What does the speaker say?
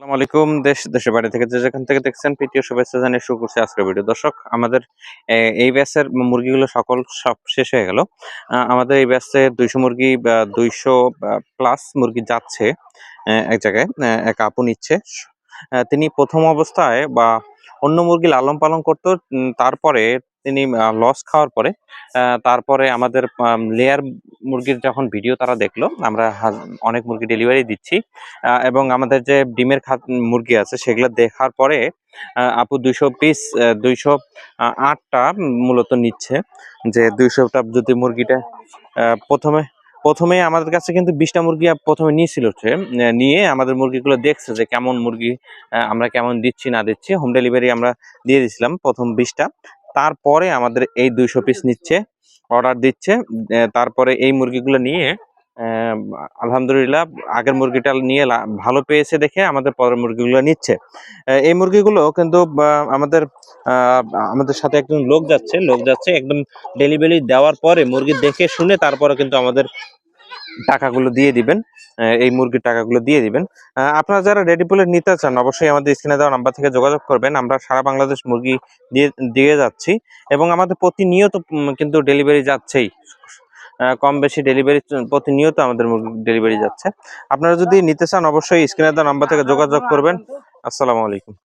আসসালামু আলাইকুম। দেশের বাইরে থেকে যেখান থেকে দেখছেন প্রীতীয় শুভেচ্ছা জানিয়ে শুরু করছি আজকের ভিডিও। দর্শক, আমাদের এই ব্যাচের মুরগিগুলো সব শেষ হয়ে গেল। আমাদের এই ব্যাচে ২০০ মুরগি বা ২০০ প্লাস মুরগি যাচ্ছে এক জায়গায়। এক আপু নিচ্ছে। তিনি প্রথম অবস্থায় বা অন্য মুরগি লালন পালন করতো। তারপরে তিনি লস খাওয়ার পরে তারপরে আমাদের লেয়ার মুরগির যখন ভিডিও তারা দেখলো, আমরা অনেক মুরগি ডেলিভারি দিচ্ছি এবং আমাদের যে ডিমের মুরগি আছে সেগুলো দেখার পরে আপু ২০০ পিস ২০৮টা মূলত নিচ্ছে। যে ২০০টা যদি মুরগিটা প্রথমে আমাদের কাছে কিন্তু ২০টা মুরগি প্রথমে নিয়েছিল সে। নিয়ে আমাদের মুরগিগুলো দেখছে যে কেমন মুরগি আমরা কেমন দিচ্ছি না দিচ্ছি। হোম ডেলিভারি আমরা দিয়ে দিয়েছিলাম প্রথম ২০টা। তারপরে আমাদের এই ২০০ পিস নিচ্ছে, অর্ডার দিচ্ছে। তারপরে এই মুরগিগুলো নিয়ে আলহামদুলিল্লাহ আগের মুরগিটা নিয়ে ভালো পেয়েছে দেখে আমাদের পরের মুরগিগুলো নিচ্ছে। এই মুরগিগুলো কিন্তু আমাদের আমাদের সাথে একজন লোক যাচ্ছে একদম ডেলিভারি দেওয়ার পরে মুরগি দেখে শুনে তারপরে কিন্তু আমাদের টাকাগুলো দিয়ে দিবেন। এই মুরগির টাকাগুলো দিয়ে দিবেন। আপনারা যারা রেডি পোলেট নিতে চান অবশ্যই আমাদের স্ক্রিনে দেওয়া নাম্বার থেকে যোগাযোগ করবেন। আমরা সারা বাংলাদেশ মুরগি দিয়ে যাচ্ছি এবং আমাদের প্রতিনিয়ত কিন্তু ডেলিভারি যাচ্ছেই। কম বেশি ডেলিভারি প্রতিনিয়ত আমাদের মুরগি ডেলিভারি যাচ্ছে। আপনারা যদি নিতে চান অবশ্যই স্ক্রিনে দেওয়া নাম্বার থেকে যোগাযোগ করবেন। আসসালামু আলাইকুম।